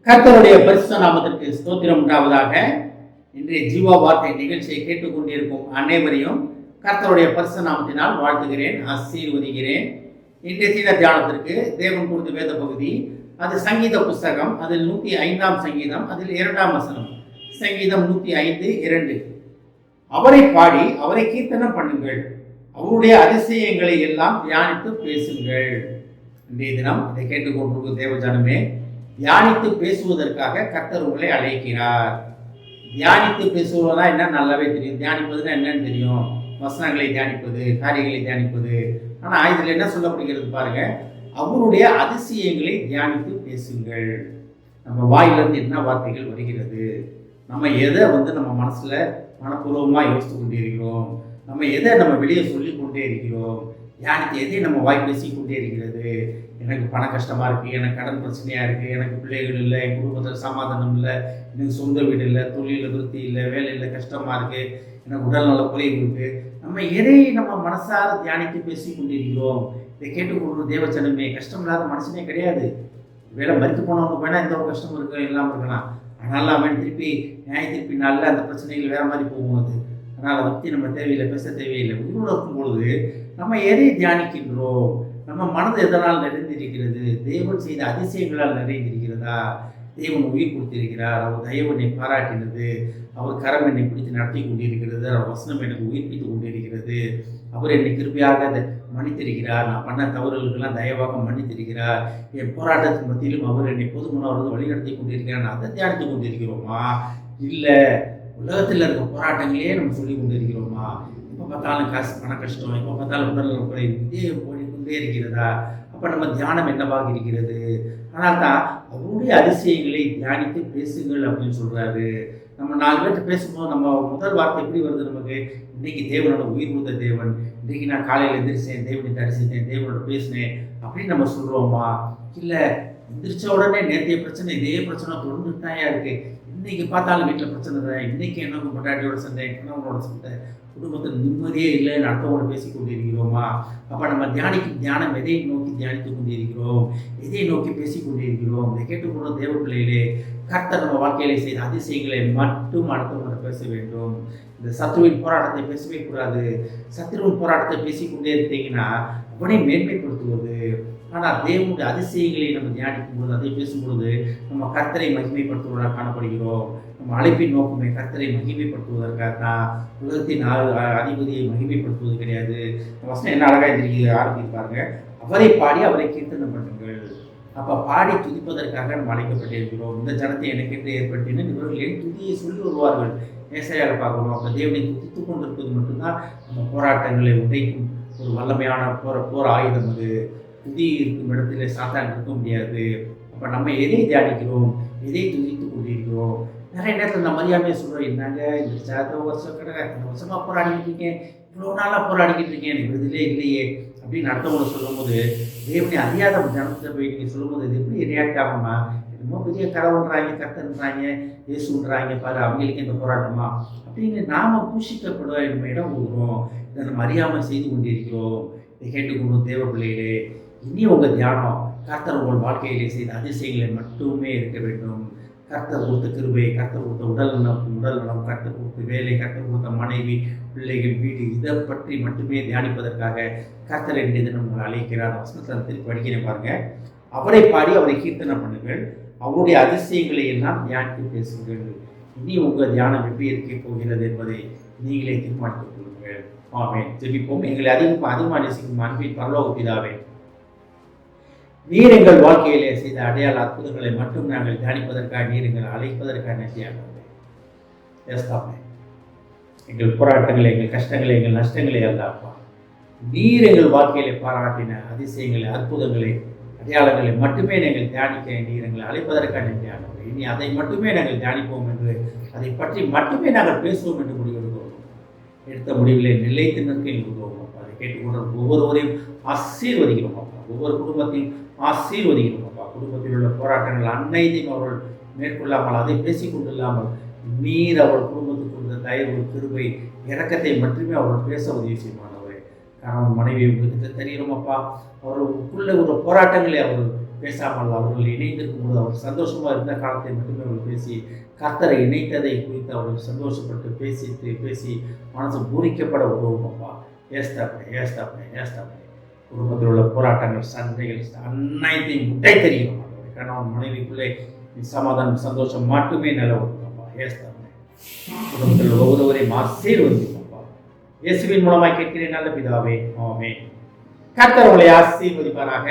கர்த்தருடைய பரிசுத்த நாமத்திற்கு ஸ்தோத்திரம் உண்டாவதாக. இன்றைய ஜீவா வார்த்தை நிகழ்ச்சியை கேட்டுக்கொண்டிருக்கும் அனைவரையும் கர்த்தருடைய பரிசுத்த நாமத்தினால் வாழ்த்துகிறேன், ஆசீர்வதிக்கிறேன். இன்றைய தீன தியானத்திற்கு தேவன் கொடுத்த வேத பகுதி, அது சங்கீத புஸ்தகம், அதில் 105ஆம் சங்கீதம், அதில் 2ஆம் வசனம். சங்கீதம் 105:2. அவரை பாடி அவரை கீர்த்தனம் பண்ணுங்கள், அவருடைய அதிசயங்களை எல்லாம் தியானித்து பேசுங்கள். இன்றைய தினம் இதை கேட்டுக்கொண்டிருக்கும் தேவஜனமே, தியானித்து பேசுவதற்காக கர்த்தர் உங்களை அழைக்கிறார். தியானித்து பேசுவதா என்ன நல்லாவே தெரியும். தியானிப்பதுன்னா என்னன்னு தெரியும். வசனங்களை தியானிப்பது, காரியங்களை தியானிப்பது. ஆனால் இதில் என்ன சொல்லப்படுகிறது பாருங்க, அவருடைய அதிசயங்களை தியானித்து பேசுங்கள். நம்ம வாயிலிருந்து என்ன வார்த்தைகள் வருகிறது, நம்ம எதை நம்ம மனசுல மனப்பூர்வமாக யோசித்து கொண்டே இருக்கிறோம், நம்ம எதை நம்ம வெளியே சொல்லி கொண்டே இருக்கிறோம், தியானித்து எதை நம்ம வாய் பேசி கொண்டே இருக்கிறது. எனக்கு பண கஷ்டமாக இருக்குது, எனக்கு கடன் பிரச்சனையாக இருக்குது, எனக்கு பிள்ளைகள் இல்லை, என் குடும்பத்தில் சமாதானம் இல்லை, எனக்கு சொந்த வீடு இல்லை, தொழிலில் திருப்தி இல்லை, வேலையில் கஷ்டமாக இருக்குது, எனக்கு உடல்நல குறைவு இருக்குது. நம்ம எதை நம்ம மனசார தியானித்து பேசி கொண்டிருக்கிறோம். இதை கேட்டுக்கொண்டு தேவச்சனமே, கஷ்டம் இல்லாத மனுஷனே கிடையாது. வேலை மறுத்து போனவங்க வேணால் எந்த ஒரு கஷ்டம் இருக்க இல்லாமல் இருக்கலாம். அதனால அவன் திருப்பி திருப்பி நாளில் அந்த பிரச்சனைகள் வேறு மாதிரி போகும்போது, அதனால் அதை பற்றி நம்ம தேவையில்லை, பேச தேவையில்லை. உயிரோடு இருக்கும் பொழுது நம்ம எதை தியானிக்கின்றோம், நம்ம மனது எதனால் நிறைந்திருக்கிறது, தேவன் செய்த அதிசயங்களால் நிறைந்திருக்கிறதா, தேவன் உயிர் கொடுத்திருக்கிறார், அவர் தயவு என்னை பாராட்டினது, அவர் கரம் என்னை பிடித்து நடத்தி கொண்டிருக்கிறது, அவர் வசனம் எனக்கு உயிர்ப்பித்து கொண்டிருக்கிறது, அவர் என்னை கிருபையாக மன்னித்திருக்கிறார், நான் பண்ண தவறுகளுக்கெல்லாம் தயவாக மன்னித்திருக்கிறார், என் போராட்டத்தின் மத்தியிலும் அவர் என்னை பொதுமனவர்கள் வழிநடத்தி கொண்டிருக்கிறார். நான் அதை தியானித்து கொண்டிருக்கிறோமா, இல்லை உலகத்தில் இருக்க போராட்டங்களே நம்ம சொல்லி கொண்டிருக்கிறோமா? எப்போ பார்த்தாலும் காசு பண கஷ்டம், எப்போ பார்த்தாலும் உடல்நல குறைவு, இதே போய்கொண்டே இருக்கிறதா? அப்போ நம்ம தியானம் என்னவாக இருக்கிறது? ஆனால் தான் அவருடைய அதிசயங்களை தியானித்து பேசுங்கள் அப்படின்னு சொல்கிறாரு. நம்ம 4 பேர்கிட்ட பேசும்போது நம்ம முதல் வார்த்தை எப்படி வருது நமக்கு? இன்றைக்கி தேவனோட உயிர் கொடுத்த தேவன், இன்றைக்கி நான் காலையில் எந்திரிச்சேன், தேவனை தரிசித்தேன், தேவனோட பேசினேன் அப்படின்னு நம்ம சொல்கிறோமா? இல்லை, எந்திரிச்ச உடனே நேற்றைய பிரச்சனை இதே பிரச்சனை தொடர்ந்துட்டு தான் இருக்குது, இன்றைக்கி பார்த்தாலும் வீட்டில் பிரச்சனை தான், இன்றைக்கி என்ன பொட்டாட்டியோட சண்டை, கணவனோட சண்டை, குடும்பத்தில் நிம்மதியே இல்லைன்னு அடுத்தவங்களோட பேசி கொண்டிருக்கிறோமா? அப்போ நம்ம தியானம் எதை நோக்கி தியானித்து கொண்டிருக்கிறோம், எதை நோக்கி பேசி கொண்டிருக்கிறோம்? இதை கேட்டுக்கொண்ட தேவ பிள்ளைகளே, கர்த்தர் நம்ம வாழ்க்கையிலே செய்த அதிசயங்களை மட்டும் அடுத்தவங்களோட பேச வேண்டும். இந்த சத்ருவின் போராட்டத்தை பேசவே கூடாது. சத்ருவின் போராட்டத்தை பேசிக்கொண்டே இருந்தீங்கன்னா அவனை மேன்மைப்படுத்துவது. ஆனால் தேவனுடைய அதிசயங்களை நம்ம தியானிக்கும் பொழுது, அதை பேசும்பொழுது நம்ம கர்த்தரை மகிமைப்படுத்துவதாக காணப்படுகிறோம். நம்ம அழைப்பின் நோக்கமே கர்த்தரை மகிமைப்படுத்துவதற்காக தான். உலகத்தின் அதிபதியை மகிமைப்படுத்துவது கிடையாது. வசனம் என்ன அழகாக ஆரம்பிப்பாருங்க, அவரை பாடி அவரை கீர்த்தனம் பண்ணுங்கள். அப்போ பாடி துதிப்பதற்காக நம்ம அழைக்கப்பட்டிருக்கிறோம். இந்த ஜனத்தை எனக்கென்று ஏற்பட்டின இவர்கள் என் துதியை சொல்லி வருவார்கள். ஏசாயால பார்க்கணும். அப்போ தேவனை துதித்து கொண்டிருப்பது மட்டும்தான் நம்ம போராட்டங்களை உடைக்கும் ஒரு வல்லமையான போர் ஆயுதம். அது துதி இருக்கும் இடத்துல சாத்தான் இருக்க முடியாது. அப்போ நம்ம எதை தியானிக்கிறோம், எதை துதித்து கொண்டிருக்கிறோம்? நிறைய நேரத்தில் நம்ம அறியாமையே சொல்கிறோம், என்னங்க இந்த வருஷமாக போராடிக்கிட்டு இருக்கேன், இவ்வளோ நாளாக போராடிக்கிட்டு இருக்கேன், எனக்கு விடுதலே இல்லையே அப்படின்னு அடுத்தவங்களை சொல்லும்போது, தேவனை அறியாத ஜனத்தை போய் நீங்கள் சொல்லும்போது இது எப்படி ரியாக்ட் ஆகுமா? என்னமோ பெரிய கடவுள்ன்றாங்க, கர்த்தன்றாங்க, இயேசுன்றாங்க, பாரு அவங்களுக்கு இந்த போராட்டமா அப்படின்னு நாம் பூஷிக்கப்பட நம்ம இடம் கொடுக்குறோம். இதை நம்ம அறியாமல் செய்து கொண்டிருக்கிறோம். இதை கேட்டுக்கொண்டு தேவ பிள்ளைகளே, இனி உங்கள் தியானம் கர்த்தர் உங்கள் வாழ்க்கையிலே செய்த அதிசயங்களை மட்டுமே இருக்க வேண்டும். கர்த்தர் கொடுத்த கிருபை, கர்த்தர் கொடுத்த உடல் நலம், கர்த்தர் கொடுத்த வேலை, கர்த்தர் கொடுத்த மனைவி, பிள்ளைகள், வீடு, இதை பற்றி மட்டுமே தியானிப்பதற்காக கர்த்தர் என்ற தினம் உங்களை அழைக்கிறார். வசனத்தில் திருப்பி படிக்கிறேன் பாருங்க, அவரை பாடி அவரை கீர்த்தனம் பண்ணுங்கள், அவருடைய அதிசயங்களை எல்லாம் தியானித்து பேசுங்கள். இனி உங்கள் தியானம் எப்படி இருக்க போகிறது என்பதை நீங்களே தீர்மானித்துக் கொள்ளுங்கள். ஆமென். ஜெபிப்போம். எங்களை அதிகமாக நேசிக்கும் அன்பின் பரலோக பிதாவே, நீர் எங்கள் வாழ்க்கையிலே செய்த அடையாள அற்புதங்களை மட்டும் நாங்கள் தியானிப்பதற்காக, நீர் எங்களை அழைப்பதற்காக நன்றியாக. எங்கள் போராட்டங்களை, எங்கள் கஷ்டங்களை, எங்கள் நஷ்டங்களை அல்லப்பா, நீர் எங்கள் வாழ்க்கையிலே பாராட்டின அதிசயங்களை, அற்புதங்களை, அடையாளங்களை மட்டுமே நாங்கள் தியானிக்க நீர் எங்களை அழைப்பதற்காக நன்றியாக. இனி அதை மட்டுமே நாங்கள் தியானிப்போம் என்று, அதை பற்றி மட்டுமே நாங்கள் பேசுவோம் என்று முடிவெடுக்கிறோம். எடுத்த முடிவிலே நிலைத்து நிற்க எங்களுக்கு உதவும். அதை கேட்டுக்கொண்ட ஒவ்வொருவரையும் ஆசீர்வதிக்கிறோம் அப்பா. ஒவ்வொரு குடும்பத்தையும் ஆசீர்வதிக்கிறோம் அப்பா. குடும்பத்தில் உள்ள போராட்டங்கள் அனைத்தையும் அவர்கள் மேற்கொள்ளாமல், அதை பேசிக்கொண்டில்லாமல் நீர் அவள் குடும்பத்துக்கு கொடுத்த தயவு, கிருபை, இரக்கத்தை மட்டுமே அவர்கள் பேச உதவி செய்வானவரே. கணவன் மனைவி உங்களுக்கு தெரிகிறோம் அப்பா. அவர்களுக்குள்ள ஒரு போராட்டங்களை அவர்கள் பேசாமல் அவர்கள் இணைந்திருக்கும் போது அவர் சந்தோஷமாக இருந்த காலத்தை மட்டுமே அவர்கள் பேசி கர்த்தரை இணைத்ததை குறித்து அவர்கள் சந்தோஷப்பட்டு பேசி மனசு பூரிக்கப்பட உதவும் அப்பா. ஏஸ்தாப்பே குடும்பத்தில் உள்ள போராட்டங்கள், சண்டைகள் அனைத்தையும் முட்டை தெரியும். கணவன் மனைவிக்குள்ளே சமாதானம், சந்தோஷம் மட்டுமே நிலவரும் அப்பா. ஏஸ்தாப்பே குடும்பத்தில் உள்ள ஒருவரையும் ஆசீர்வதிக்கும் அப்பா. இயேசுவின் மூலமாக கேட்கிறேன் நல்ல பிதாவே, ஆமென். கர்த்தர் உங்களை ஆசீர்வதிப்பாராக.